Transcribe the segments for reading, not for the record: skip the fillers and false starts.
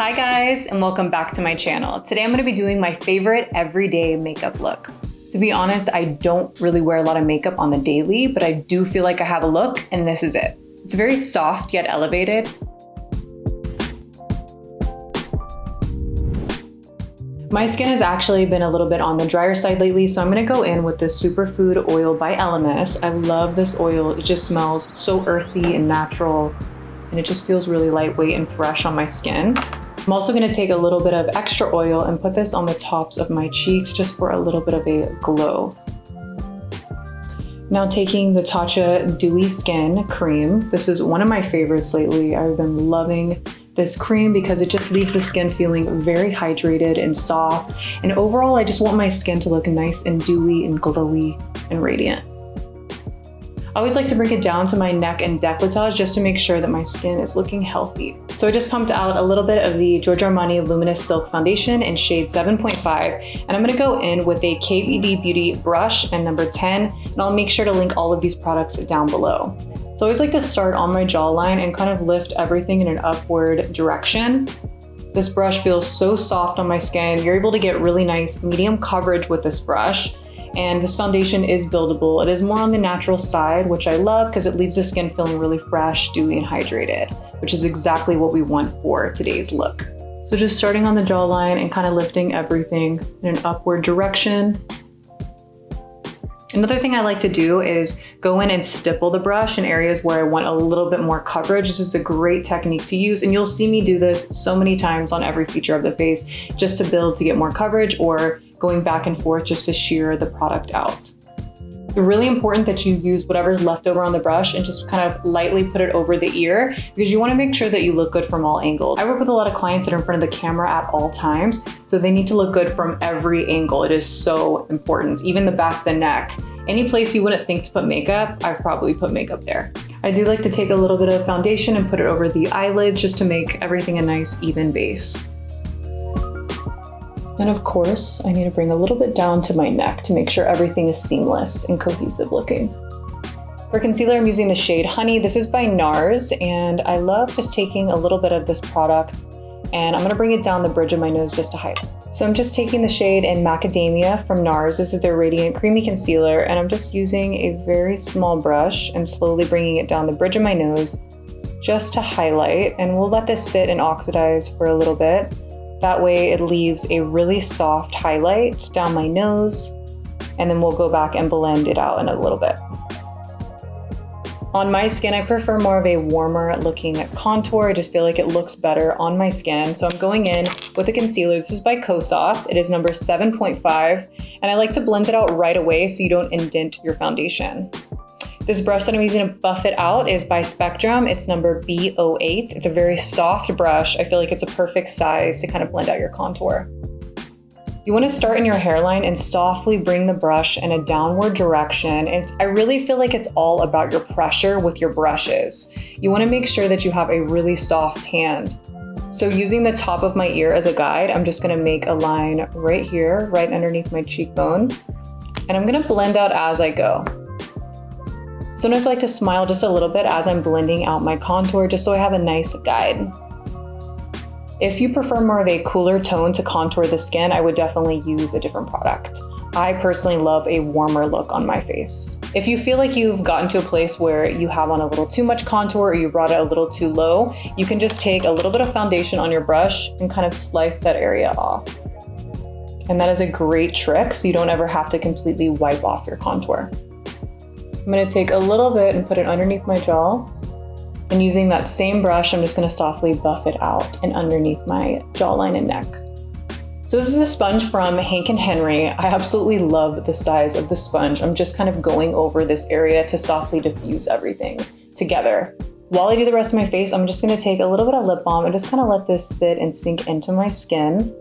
Hi guys, and welcome back to my channel. Today I'm gonna be doing my favorite everyday makeup look. To be honest, I don't really wear a lot of makeup on the daily, but I do feel like I have a look, and this is it. It's very soft yet elevated. My skin has actually been a little bit on the drier side lately, so I'm gonna go in with this Superfood Oil by LMS. I love this oil. It just smells so earthy and natural, and it just feels really lightweight and fresh on my skin. I'm also gonna take a little bit of extra oil and put this on the tops of my cheeks just for a little bit of a glow. Now taking the Tatcha Dewy Skin Cream. This is one of my favorites lately. I've been loving this cream because it just leaves the skin feeling very hydrated and soft. And overall, I just want my skin to look nice and dewy and glowy and radiant. I always like to bring it down to my neck and décolletage just to make sure that my skin is looking healthy. So I just pumped out a little bit of the Giorgio Armani Luminous Silk Foundation in shade 7.5, and I'm gonna go in with a KVD Beauty brush and number 10, and I'll make sure to link all of these products down below. So I always like to start on my jawline and kind of lift everything in an upward direction. This brush feels so soft on my skin. You're able to get really nice medium coverage with this brush. And this foundation is buildable. It is more on the natural side, which I love because it leaves the skin feeling really fresh, dewy, and hydrated, which is exactly what we want for today's look. So just starting on the jawline and kind of lifting everything in an upward direction. Another thing I like to do is go in and stipple the brush in areas where I want a little bit more coverage. This is a great technique to use, and you'll see me do this so many times on every feature of the face just to build to get more coverage, or going back and forth just to sheer the product out. It's really important that you use whatever's left over on the brush and just kind of lightly put it over the ear, because you want to make sure that you look good from all angles. I work with a lot of clients that are in front of the camera at all times, so they need to look good from every angle. It is so important, even the back of the neck. Any place you wouldn't think to put makeup, I've probably put makeup there. I do like to take a little bit of foundation and put it over the eyelids just to make everything a nice even base. And of course, I need to bring a little bit down to my neck to make sure everything is seamless and cohesive looking. For concealer, I'm using the shade Honey. This is by NARS, and I love just taking a little bit of this product, and I'm gonna bring it down the bridge of my nose just to highlight. So I'm just taking the shade in Macadamia from NARS. This is their Radiant Creamy Concealer, and I'm just using a very small brush and slowly bringing it down the bridge of my nose just to highlight, and we'll let this sit and oxidize for a little bit. That way it leaves a really soft highlight down my nose, and then we'll go back and blend it out in a little bit. On my skin, I prefer more of a warmer looking contour. I just feel like it looks better on my skin. So I'm going in with a concealer. This is by Kosas. It is number 7.5, and I like to blend it out right away so you don't indent your foundation. This brush that I'm using to buff it out is by Spectrum. It's number B08. It's a very soft brush. I feel like it's a perfect size to kind of blend out your contour. You want to start in your hairline and softly bring the brush in a downward direction. And I really feel like it's all about your pressure with your brushes. You want to make sure that you have a really soft hand. So using the top of my ear as a guide, I'm just going to make a line right here, right underneath my cheekbone. And I'm going to blend out as I go. Sometimes I like to smile just a little bit as I'm blending out my contour, just so I have a nice guide. If you prefer more of a cooler tone to contour the skin, I would definitely use a different product. I personally love a warmer look on my face. If you feel like you've gotten to a place where you have on a little too much contour or you brought it a little too low, you can just take a little bit of foundation on your brush and kind of slice that area off. And that is a great trick, so you don't ever have to completely wipe off your contour. I'm gonna take a little bit and put it underneath my jaw. And using that same brush, I'm just gonna softly buff it out and underneath my jawline and neck. So this is a sponge from Hank & Henry. I absolutely love the size of the sponge. I'm just kind of going over this area to softly diffuse everything together. While I do the rest of my face, I'm just gonna take a little bit of lip balm and just kind of let this sit and sink into my skin.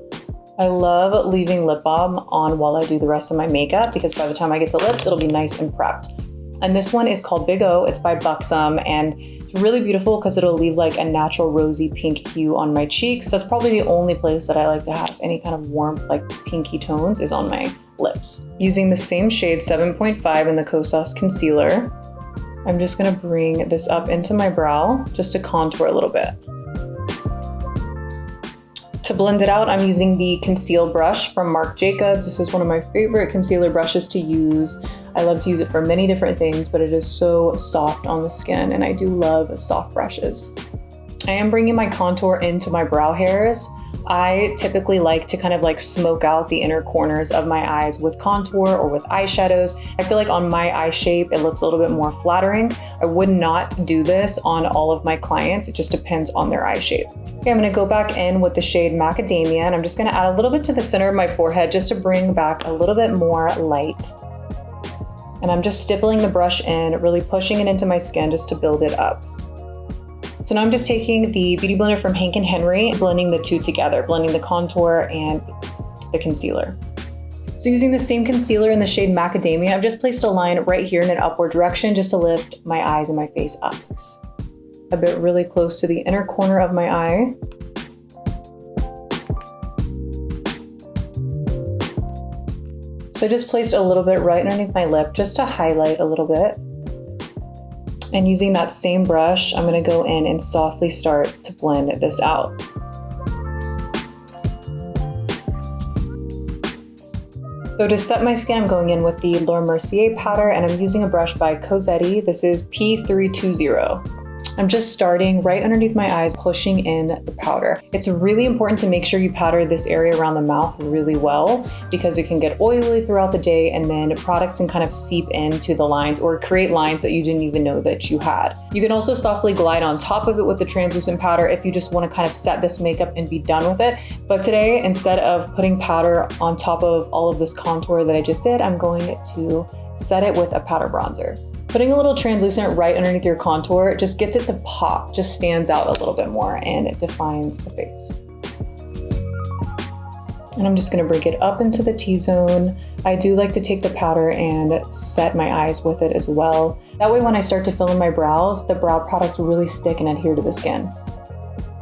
I love leaving lip balm on while I do the rest of my makeup, because by the time I get to lips, it'll be nice and prepped. And this one is called Big O. It's by Buxom, and it's really beautiful because it'll leave like a natural rosy pink hue on my cheeks. That's probably the only place that I like to have any kind of warmth, like pinky tones, is on my lips. Using the same shade 7.5 in the Kosas concealer, I'm just gonna bring this up into my brow just to contour a little bit. To blend it out, I'm using the conceal brush from Marc Jacobs. This is one of my favorite concealer brushes to use. I love to use it for many different things, but it is so soft on the skin, and I do love soft brushes. I am bringing my contour into my brow hairs. I typically like to kind of like smoke out the inner corners of my eyes with contour or with eyeshadows. I feel like on my eye shape, it looks a little bit more flattering. I would not do this on all of my clients. It just depends on their eye shape. Okay, I'm gonna go back in with the shade Macadamia, and I'm just gonna add a little bit to the center of my forehead just to bring back a little bit more light. And I'm just stippling the brush in, really pushing it into my skin just to build it up. So now I'm just taking the Beauty Blender from Hank & Henry, blending the two together, blending the contour and the concealer. So using the same concealer in the shade Macadamia, I've just placed a line right here in an upward direction just to lift my eyes and my face up. A bit really close to the inner corner of my eye. So I just placed a little bit right underneath my lip just to highlight a little bit. And using that same brush, I'm gonna go in and softly start to blend this out. So to set my skin, I'm going in with the Laura Mercier powder, and I'm using a brush by Cosetti. This is P320. I'm just starting right underneath my eyes, pushing in the powder. It's really important to make sure you powder this area around the mouth really well, because it can get oily throughout the day, and then products can kind of seep into the lines or create lines that you didn't even know that you had. You can also softly glide on top of it with the translucent powder if you just want to kind of set this makeup and be done with it. But today, instead of putting powder on top of all of this contour that I just did, I'm going to set it with a powder bronzer. Putting a little translucent right underneath your contour just gets it to pop, just stands out a little bit more, and it defines the face. And I'm just gonna bring it up into the T-zone. I do like to take the powder and set my eyes with it as well. That way when I start to fill in my brows, the brow products really stick and adhere to the skin.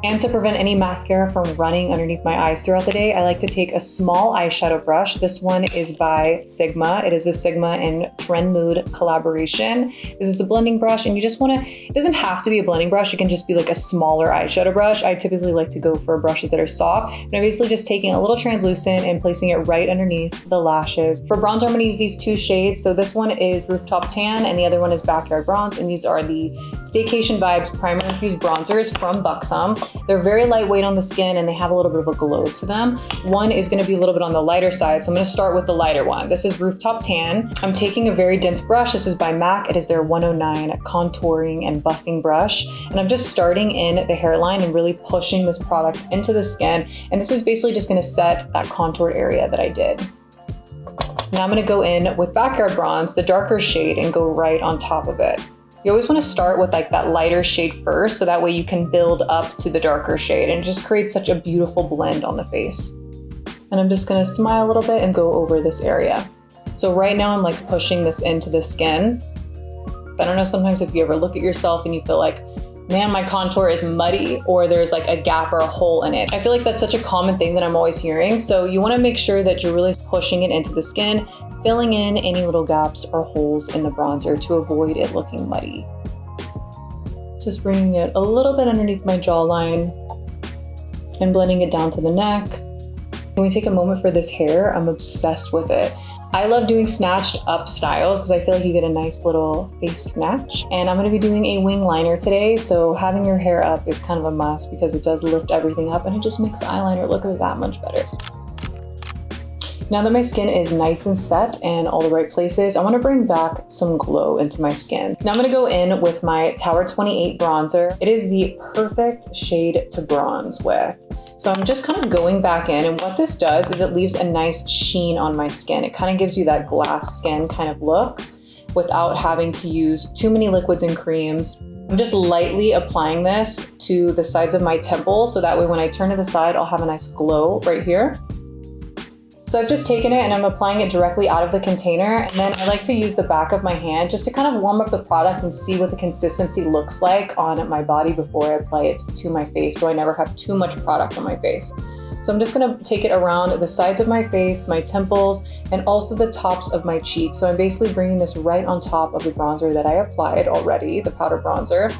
And to prevent any mascara from running underneath my eyes throughout the day, I like to take a small eyeshadow brush. This one is by Sigma. It is a Sigma and Trend Mood collaboration. This is a blending brush, and you just wanna, it doesn't have to be a blending brush. It can just be like a smaller eyeshadow brush. I typically like to go for brushes that are soft. And I'm basically just taking a little translucent and placing it right underneath the lashes. For bronzer, I'm gonna use these two shades. So this one is Rooftop Tan, and the other one is Backyard Bronze. And these are the Staycation Vibes Primer Infused Bronzers from Buxom. They're very lightweight on the skin, and they have a little bit of a glow to them. One is gonna be a little bit on the lighter side, so I'm gonna start with the lighter one. This is Rooftop Tan. I'm taking a very dense brush. This is by MAC. It is their 109 contouring and buffing brush. And I'm just starting in the hairline and really pushing this product into the skin. And this is basically just gonna set that contoured area that I did. Now I'm gonna go in with Backyard Bronze, the darker shade, and go right on top of it. You always want to start with like that lighter shade first, so that way you can build up to the darker shade, and it just creates such a beautiful blend on the face. And I'm just gonna smile a little bit and go over this area. So right now I'm like pushing this into the skin. I don't know, sometimes if you ever look at yourself and you feel like, man, my contour is muddy, or there's like a gap or a hole in it. I feel like that's such a common thing that I'm always hearing. So you wanna make sure that you're really pushing it into the skin, filling in any little gaps or holes in the bronzer to avoid it looking muddy. Just bringing it a little bit underneath my jawline and blending it down to the neck. Can we take a moment for this hair? I'm obsessed with it. I love doing snatched up styles because I feel like you get a nice little face snatch. And I'm gonna be doing a wing liner today, so having your hair up is kind of a must because it does lift everything up and it just makes the eyeliner look that much better. Now that my skin is nice and set and all the right places, I wanna bring back some glow into my skin. Now I'm gonna go in with my Tower 28 bronzer. It is the perfect shade to bronze with. So I'm just kind of going back in, and what this does is it leaves a nice sheen on my skin. It kind of gives you that glass skin kind of look without having to use too many liquids and creams. I'm just lightly applying this to the sides of my temples, so that way when I turn to the side, I'll have a nice glow right here. So I've just taken it and I'm applying it directly out of the container, and then I like to use the back of my hand just to kind of warm up the product and see what the consistency looks like on my body before I apply it to my face, so I never have too much product on my face. So I'm just gonna take it around the sides of my face, my temples, and also the tops of my cheeks. So I'm basically bringing this right on top of the bronzer that I applied already, the powder bronzer.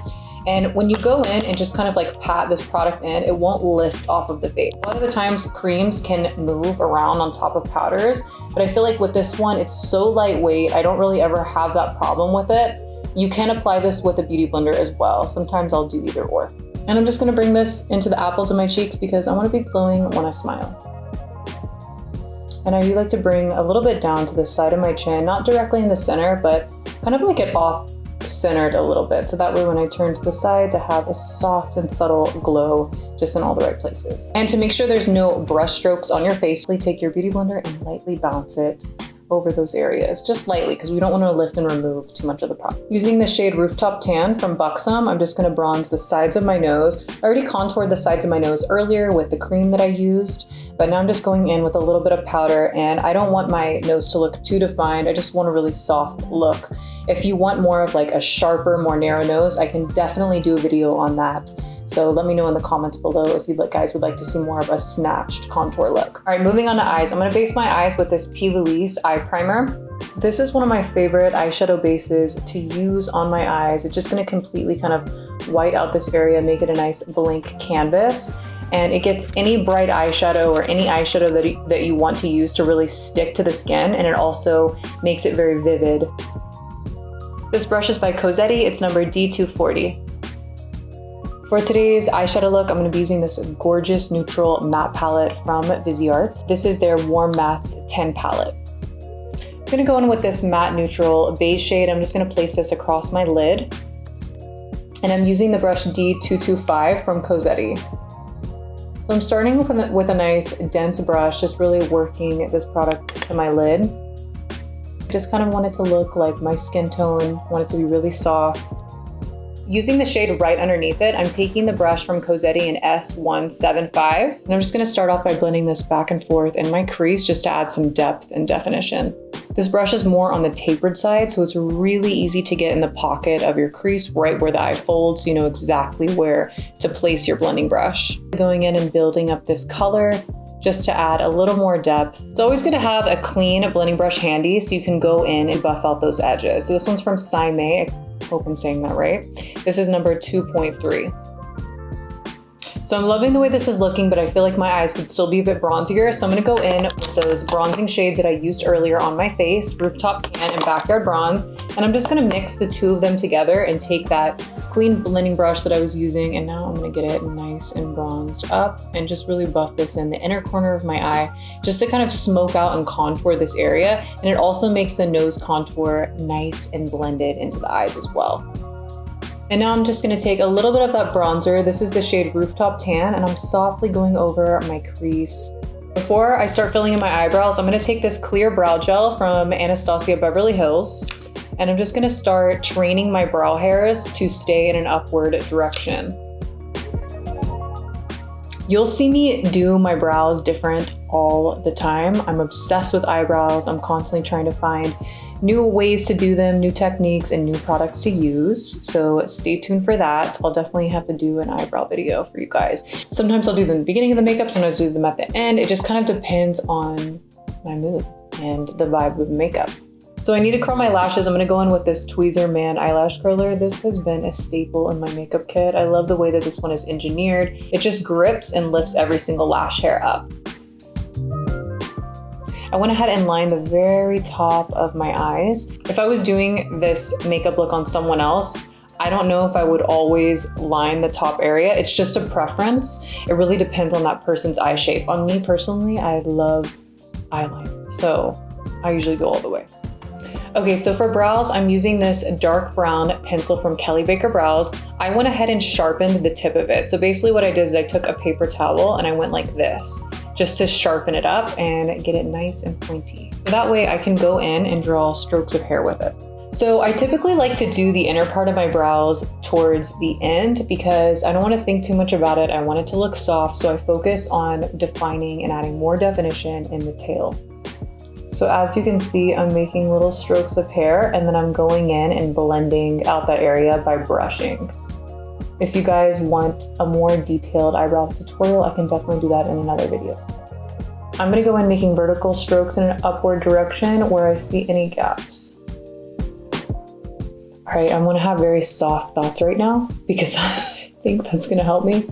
And when you go in and just kind of like pat this product in, it won't lift off of the face. A lot of the times creams can move around on top of powders, but I feel like with this one, it's so lightweight. I don't really ever have that problem with it. You can apply this with a beauty blender as well. Sometimes I'll do either or. And I'm just gonna bring this into the apples of my cheeks because I wanna be glowing when I smile. And I do like to bring a little bit down to the side of my chin, not directly in the center, but kind of like it off centered a little bit. So that way when I turn to the sides, I have a soft and subtle glow just in all the right places. And to make sure there's no brush strokes on your face, please take your beauty blender and lightly bounce it over those areas, just lightly, because we don't want to lift and remove too much of the product. Using the shade Rooftop Tan from Buxom, I'm just going to bronze the sides of my nose. I already contoured the sides of my nose earlier with the cream that I used, but now I'm just going in with a little bit of powder, and I don't want my nose to look too defined. I just want a really soft look. If you want more of like a sharper, more narrow nose, I can definitely do a video on that. So let me know in the comments below if you guys would like to see more of a snatched contour look. All right, moving on to eyes. I'm gonna base my eyes with this P. Louise eye primer. This is one of my favorite eyeshadow bases to use on my eyes. It's just gonna completely kind of white out this area, make it a nice blank canvas. And it gets any bright eyeshadow or any eyeshadow that you want to use to really stick to the skin, and it also makes it very vivid. This brush is by Cosetti. It's number D240. For today's eyeshadow look, I'm going to be using this gorgeous neutral matte palette from Viseart. This is their Warm Mattes 10 palette. I'm going to go in with this matte neutral beige shade. I'm just going to place this across my lid. And I'm using the brush D225 from Cosetti. So I'm starting with a nice dense brush, just really working this product into my lid. I just kind of want it to look like my skin tone, want it to be really soft. Using the shade right underneath it, I'm taking the brush from Cosetti in S175, and I'm just gonna start off by blending this back and forth in my crease just to add some depth and definition. This brush is more on the tapered side, so it's really easy to get in the pocket of your crease right where the eye folds, so you know exactly where to place your blending brush. Going in and building up this color just to add a little more depth. It's always good to have a clean blending brush handy so you can go in and buff out those edges. So this one's from Cibelle. I hope I'm saying that right. This is number 2.3. So I'm loving the way this is looking, but I feel like my eyes could still be a bit bronzier. So I'm gonna go in with those bronzing shades that I used earlier on my face, Rooftop Tan and Backyard Bronze. And I'm just gonna mix the two of them together and take that clean blending brush that I was using, and now I'm gonna get it nice and bronzed up and just really buff this in the inner corner of my eye, just to kind of smoke out and contour this area. And it also makes the nose contour nice and blended into the eyes as well. And now I'm just gonna take a little bit of that bronzer. This is the shade Rooftop Tan, and I'm softly going over my crease. Before I start filling in my eyebrows, I'm gonna take this clear brow gel from Anastasia Beverly Hills, and I'm just gonna start training my brow hairs to stay in an upward direction. You'll see me do my brows different all the time. I'm obsessed with eyebrows. I'm constantly trying to find new ways to do them, new techniques, and new products to use. So stay tuned for that. I'll definitely have to do an eyebrow video for you guys. Sometimes I'll do them at the beginning of the makeup, sometimes I'll do them at the end. It just kind of depends on my mood and the vibe of the makeup. So I need to curl my lashes. I'm gonna go in with this Tweezerman eyelash curler. This has been a staple in my makeup kit. I love the way that this one is engineered. It just grips and lifts every single lash hair up. I went ahead and lined the very top of my eyes. If I was doing this makeup look on someone else, I don't know if I would always line the top area. It's just a preference. It really depends on that person's eye shape. On me personally, I love eyeliner, so I usually go all the way. Okay, so for brows, I'm using this dark brown pencil from Kelly Baker Brows. I went ahead and sharpened the tip of it. So basically what I did is I took a paper towel and I went like this, just to sharpen it up and get it nice and pointy. So that way I can go in and draw strokes of hair with it. So I typically like to do the inner part of my brows towards the end because I don't want to think too much about it. I want it to look soft, so I focus on defining and adding more definition in the tail. So as you can see, I'm making little strokes of hair, and then I'm going in and blending out that area by brushing. If you guys want a more detailed eyebrow tutorial, I can definitely do that in another video. I'm gonna go in making vertical strokes in an upward direction where I see any gaps. All right, I'm gonna have very soft thoughts right now because I think that's gonna help me.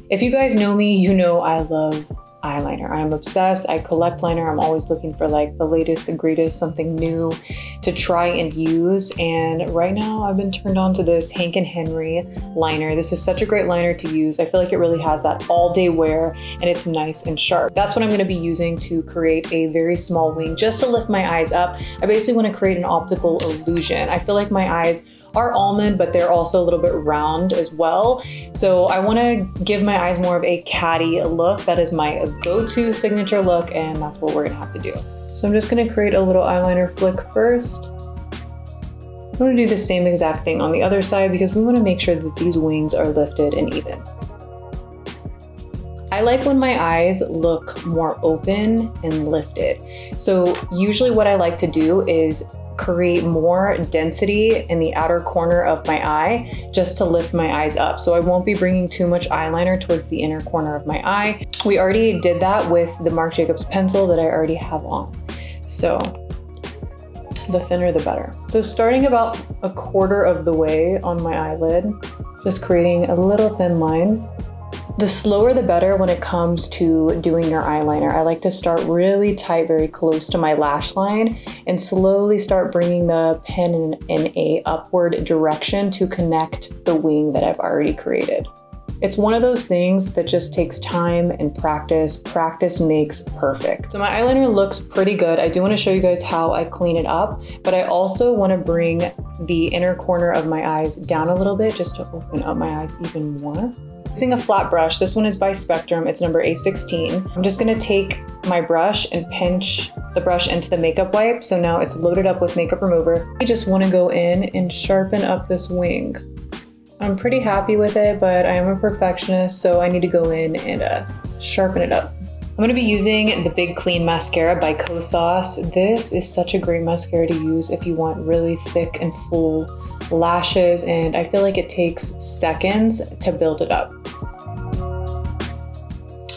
If you guys know me, you know I love eyeliner. I'm obsessed. I collect liner. I'm always looking for like the latest, the greatest, something new to try and use. And right now I've been turned on to this Hank & Henry liner. This is such a great liner to use. I feel like it really has that all day wear and it's nice and sharp. That's what I'm going to be using to create a very small wing just to lift my eyes up. I basically want to create an optical illusion. I feel like my eyes are almond, but they're also a little bit round as well. So I want to give my eyes more of a catty look. That is my go-to signature look, and that's what we're gonna have to do. So I'm just gonna create a little eyeliner flick first. I'm gonna do the same exact thing on the other side because we want to make sure that these wings are lifted and even. I like when my eyes look more open and lifted. So usually what I like to do is create more density in the outer corner of my eye just to lift my eyes up. So I won't be bringing too much eyeliner towards the inner corner of my eye. We already did that with the Marc Jacobs pencil that I already have on. So the thinner the better. So starting about a quarter of the way on my eyelid, just creating a little thin line. The slower the better when it comes to doing your eyeliner. I like to start really tight, very close to my lash line, and slowly start bringing the pen in a upward direction to connect the wing that I've already created. It's one of those things that just takes time and practice. Practice makes perfect. So my eyeliner looks pretty good. I do want to show you guys how I clean it up, but I also want to bring the inner corner of my eyes down a little bit just to open up my eyes even more. Using a flat brush, this one is by Spectrum, it's number A16. I'm just gonna take my brush and pinch the brush into the makeup wipe. So now it's loaded up with makeup remover. I just wanna go in and sharpen up this wing. I'm pretty happy with it, but I am a perfectionist, so I need to go in and sharpen it up. I'm gonna be using the Big Clean Mascara by Kosas. This is such a great mascara to use if you want really thick and full lashes, and I feel like it takes seconds to build it up.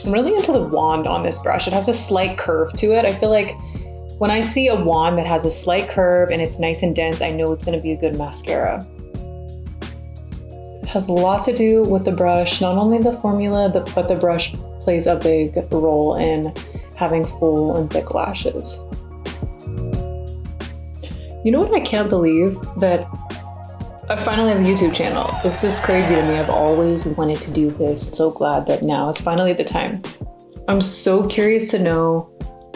I'm really into the wand on this brush. It has a slight curve to it. I feel like when I see a wand that has a slight curve and it's nice and dense, I know it's gonna be a good mascara. It has a lot to do with the brush, not only the formula, but the brush plays a big role in having full and thick lashes. You know what I can't believe? That I finally have a YouTube channel. This is crazy to me. I've always wanted to do this. So glad that now is finally the time. I'm so curious to know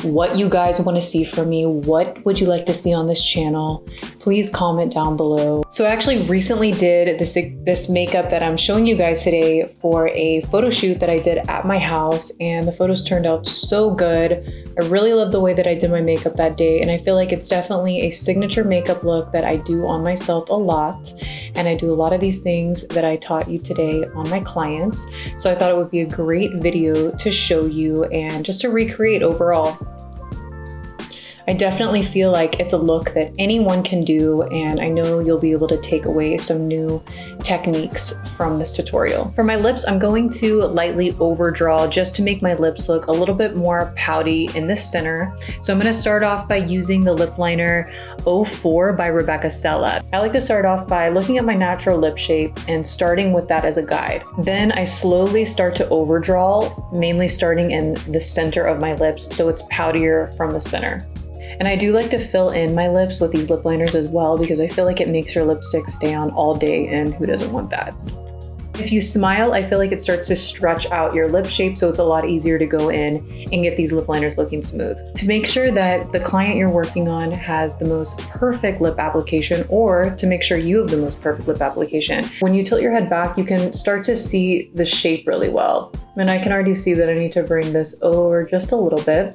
what you guys want to see from me. What would you like to see on this channel? Please comment down below. So I actually recently did this makeup that I'm showing you guys today for a photo shoot that I did at my house, and the photos turned out so good. I really love the way that I did my makeup that day, and I feel like it's definitely a signature makeup look that I do on myself a lot, and I do a lot of these things that I taught you today on my clients. So I thought it would be a great video to show you and just to recreate overall. I definitely feel like it's a look that anyone can do, and I know you'll be able to take away some new techniques from this tutorial. For my lips, I'm going to lightly overdraw just to make my lips look a little bit more pouty in the center. So I'm gonna start off by using the lip liner 04 by Rebecca Sella. I like to start off by looking at my natural lip shape and starting with that as a guide. Then I slowly start to overdraw, mainly starting in the center of my lips so it's poutier from the center. And I do like to fill in my lips with these lip liners as well because I feel like it makes your lipstick stay on all day, and who doesn't want that? If you smile, I feel like it starts to stretch out your lip shape, so it's a lot easier to go in and get these lip liners looking smooth. To make sure that the client you're working on has the most perfect lip application, or to make sure you have the most perfect lip application, when you tilt your head back, you can start to see the shape really well. And I can already see that I need to bring this over just a little bit.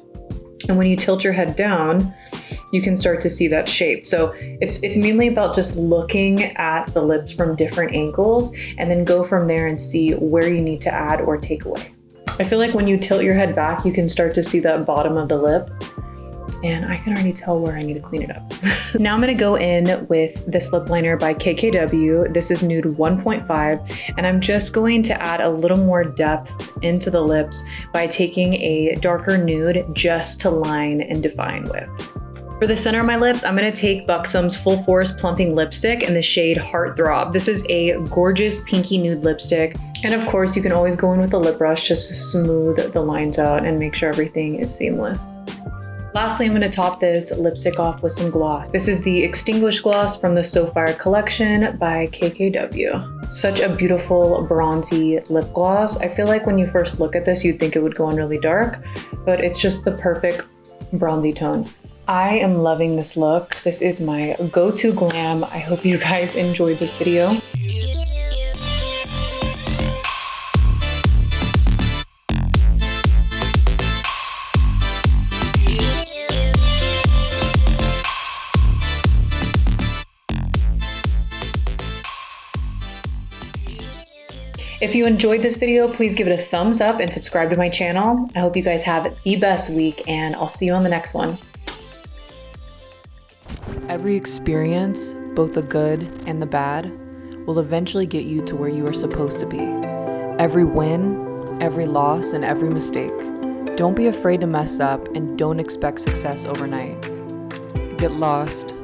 And when you tilt your head down, you can start to see that shape. So it's mainly about just looking at the lips from different angles and then go from there and see where you need to add or take away. I feel like when you tilt your head back, you can start to see that bottom of the lip, and I can already tell where I need to clean it up. Now I'm gonna go in with this lip liner by KKW. This is nude 1.5, and I'm just going to add a little more depth into the lips by taking a darker nude just to line and define with. For the center of my lips, I'm gonna take Buxom's Full Force Plumping Lipstick in the shade Heartthrob. This is a gorgeous pinky nude lipstick. And of course, you can always go in with a lip brush just to smooth the lines out and make sure everything is seamless. Lastly, I'm gonna top this lipstick off with some gloss. This is the Extinguish Gloss from the So Fire collection by KKW. Such a beautiful bronzy lip gloss. I feel like when you first look at this, you'd think it would go on really dark, but it's just the perfect bronzy tone. I am loving this look. This is my go-to glam. I hope you guys enjoyed this video. If you enjoyed this video, please give it a thumbs up and subscribe to my channel. I hope you guys have the best week, and I'll see you on the next one. Every experience, both the good and the bad, will eventually get you to where you are supposed to be. Every win, every loss, and every mistake. Don't be afraid to mess up, and don't expect success overnight. Get lost.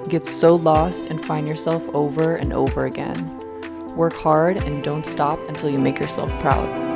Get so lost and find yourself over and over again. Work hard and don't stop until you make yourself proud.